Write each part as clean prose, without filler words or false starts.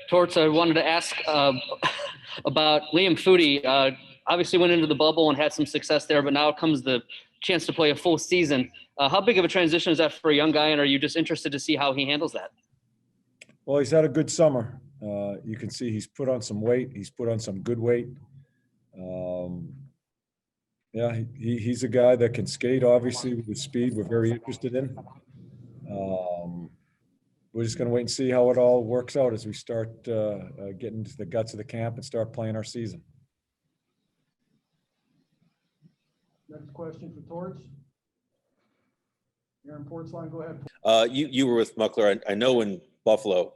Torts, I wanted to ask about Liam Foudy. Obviously went into the bubble and had some success there, but now comes the chance to play a full season. How big of a transition is that for a young guy, and are you just interested to see how he handles that? Well, he's had a good summer. You can see he's put on some weight. He's put on some good weight. Yeah, he's a guy that can skate, obviously, with the speed we're very interested in. We're just going to wait and see how it all works out as we start getting into the guts of the camp and start playing our season. Next question for Torts. Aaron Portzline, go ahead. You were with Muckler. I know in Buffalo.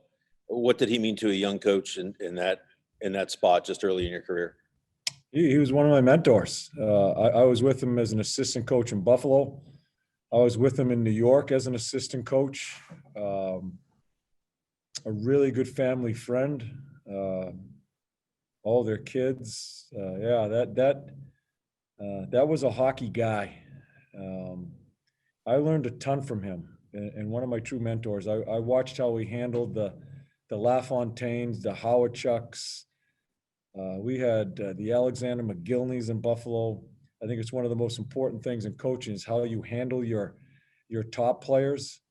What did he mean to a young coach in that spot just early in your career? He was one of my mentors. I was with him as an assistant coach in Buffalo. I was with him in New York as an assistant coach. A really good family friend. All their kids. Yeah, that was a hockey guy. I learned a ton from him, and one of my true mentors. I watched how he handled the LaFontaines, the Howard Chucks. We had the Alexander McGillneys in Buffalo. I think it's one of the most important things in coaching is how you handle your top players.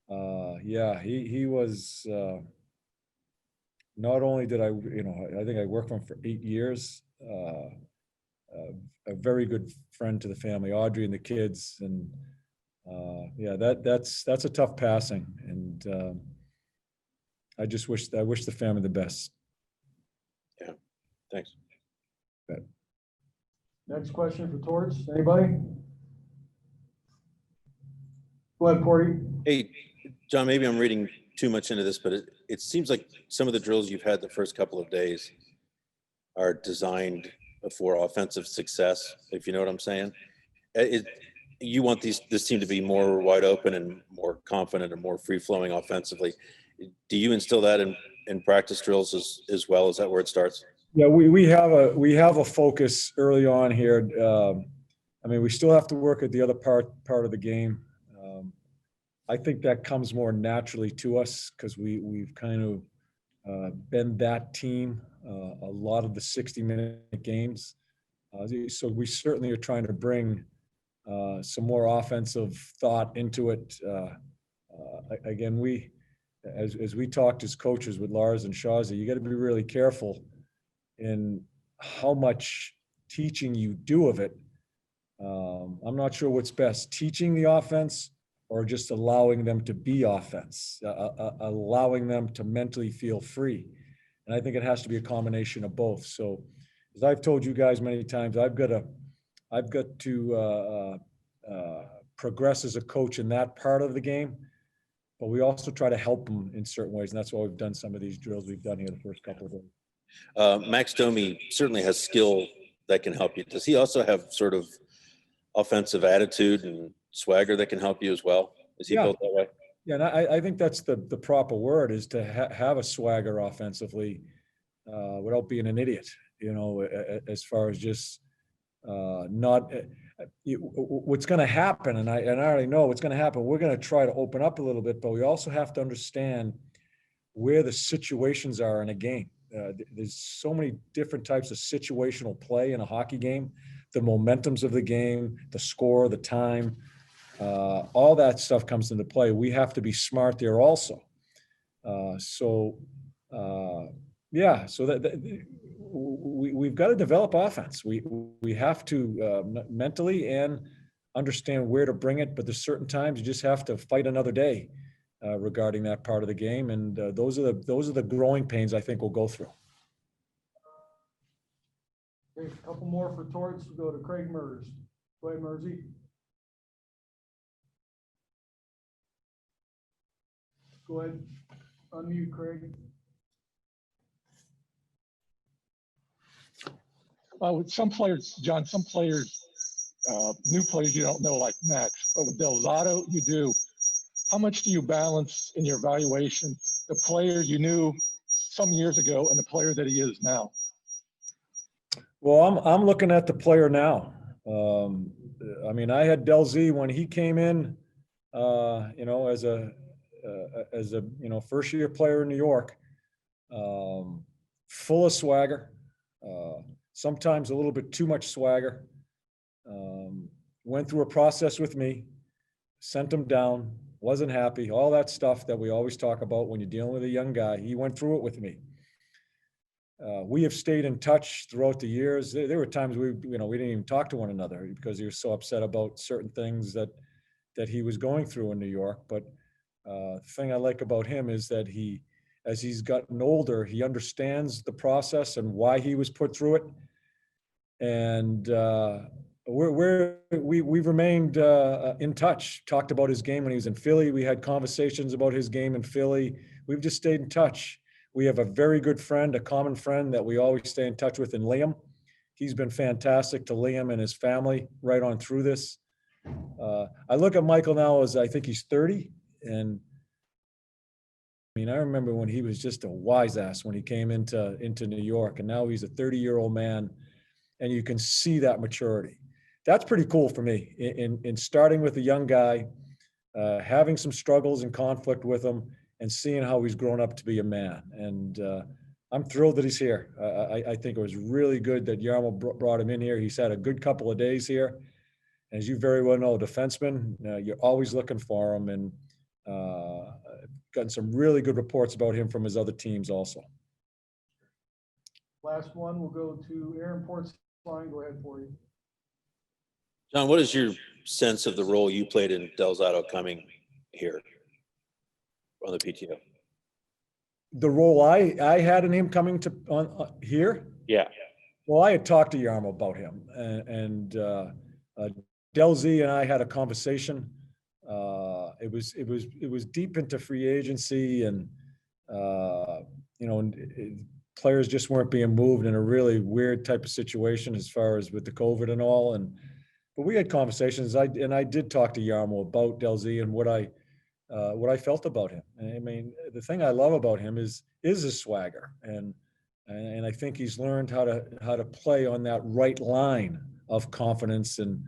Yeah, he was. Not only did I think I worked for him for 8 years. A very good friend to the family, Audrey and the kids, and yeah, that's a tough passing, and I wish the family the best. Yeah, thanks. Good. Next question for Torts. Anybody? Go ahead, Porty. Hey, John, maybe I'm reading too much into this, but it seems like some of the drills you've had the first couple of days are designed for offensive success, if you know what I'm saying. You want this team to be more wide open and more confident and more free-flowing offensively. Do you instill that in practice drills as well? Is that where it starts? Yeah, we have a focus early on here. I mean, we still have to work at the other part of the game. I think that comes more naturally to us because we've kind of been that team a lot of the 60-minute games. So we certainly are trying to bring some more offensive thought into it. Again, as we talked as coaches with Lars and Shazi, you got to be really careful in how much teaching you do of it. I'm not sure what's best, teaching the offense or just allowing them to be offense, allowing them to mentally feel free. And I think it has to be a combination of both. So as I've told you guys many times, I've got to progress as a coach in that part of the game, but we also try to help them in certain ways. And that's why we've done some of these drills we've done here the first couple of days. Max Domi certainly has skill that can help you. Does he also have sort of offensive attitude and swagger that can help you as well? Is he built that way? Yeah, and I think that's the proper word, is to have a swagger offensively without being an idiot, as far as just not what's going to happen. And I already know what's going to happen. We're going to try to open up a little bit, but we also have to understand where the situations are in a game. There's so many different types of situational play in a hockey game, the momentums of the game, the score, the time, all that stuff comes into play. We have to be smart there also. So that we've got to develop offense. We have to mentally and understand where to bring it, but there's certain times you just have to fight another day regarding that part of the game, and those are the growing pains I think we'll go through. Okay, a couple more for Torts. We'll go to Craig Mers. Go ahead, Mersey. Go ahead, unmute Craig. With some players, John, new players you don't know, like Max, but with Del Zotto, you do. How much do you balance in your evaluation the player you knew some years ago and the player that he is now? Well, I'm looking at the player now. I mean, I had Del Z when he came in, as a first-year player in New York. full of swagger, sometimes a little bit too much swagger. Went through a process with me, sent him down, wasn't happy, all that stuff that we always talk about when you're dealing with a young guy. He went through it with me. We have stayed in touch throughout the years. There were times we didn't even talk to one another because he was so upset about certain things that he was going through in New York. But the thing I like about him is that as he's gotten older, he understands the process and why he was put through it. And we've remained in touch, talked about his game when he was in Philly. We had conversations about his game in Philly. We've just stayed in touch. We have a very good friend, a common friend that we always stay in touch with in Liam. He's been fantastic to Liam and his family right on through this. I look at Michael now as I think he's 30. And I mean, I remember when he was just a wise ass when he came into New York, and now he's a 30-year-old man, and you can see that maturity. That's pretty cool for me in starting with a young guy, having some struggles and conflict with him, and seeing how he's grown up to be a man. And I'm thrilled that he's here. I think it was really good that Jarmo brought him in here. He's had a good couple of days here. As you very well know, defenseman, you're always looking for him, and gotten some really good reports about him from his other teams also. Last one, we'll go to Aaron Portzline. Go ahead, for you. John, what is your sense of the role you played in Del Zotto coming here on the PTO? The role I had in him coming to on here? Yeah. Well, I had talked to Jarmo about him, and Del Z and I had a conversation. It was deep into free agency, and players just weren't being moved in a really weird type of situation as far as with the COVID and all. But we had conversations. I did talk to Jarmo about Del Z and what I felt about him. I mean, the thing I love about him is his swagger, and I think he's learned how to play on that right line of confidence and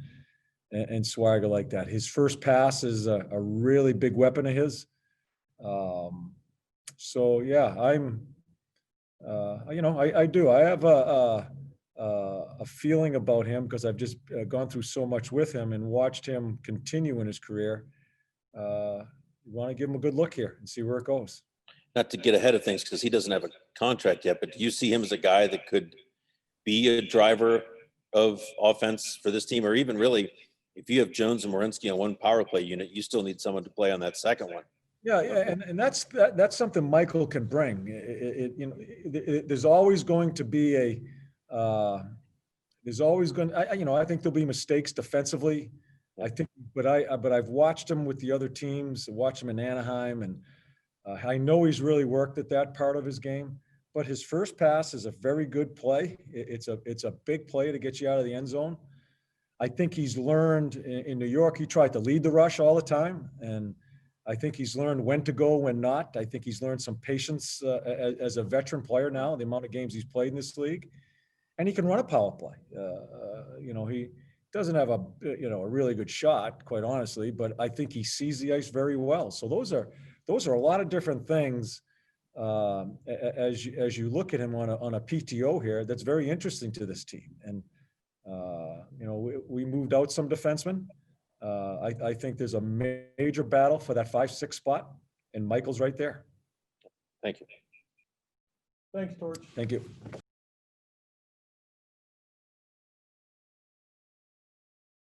swagger like that. His first pass is a really big weapon of his. So yeah, I do. I have a feeling about him because I've just gone through so much with him and watched him continue in his career. You want to give him a good look here and see where it goes. Not to get ahead of things because he doesn't have a contract yet, but do you see him as a guy that could be a driver of offense for this team? Or even really, if you have Jones and Werenski on one power play unit, you still need someone to play on that second one. Yeah, and that's something Michael can bring. There's always going to be I think there'll be mistakes defensively. I think, but I've watched him with the other teams, watched him in Anaheim, and I know he's really worked at that part of his game. But his first pass is a very good play. It's a big play to get you out of the end zone. I think he's learned in New York. He tried to lead the rush all the time, and I think he's learned when to go, when not. I think he's learned some patience as a veteran player now, the amount of games he's played in this league, and he can run a power play. He doesn't have a really good shot, quite honestly, but I think he sees the ice very well. So those are a lot of different things as you look at him on a PTO here. That's very interesting to this team. And we moved out some defensemen. I think there's a major battle for that 5-6 spot, and Michael's right there. Thank you. Thanks, Torch. Thank you.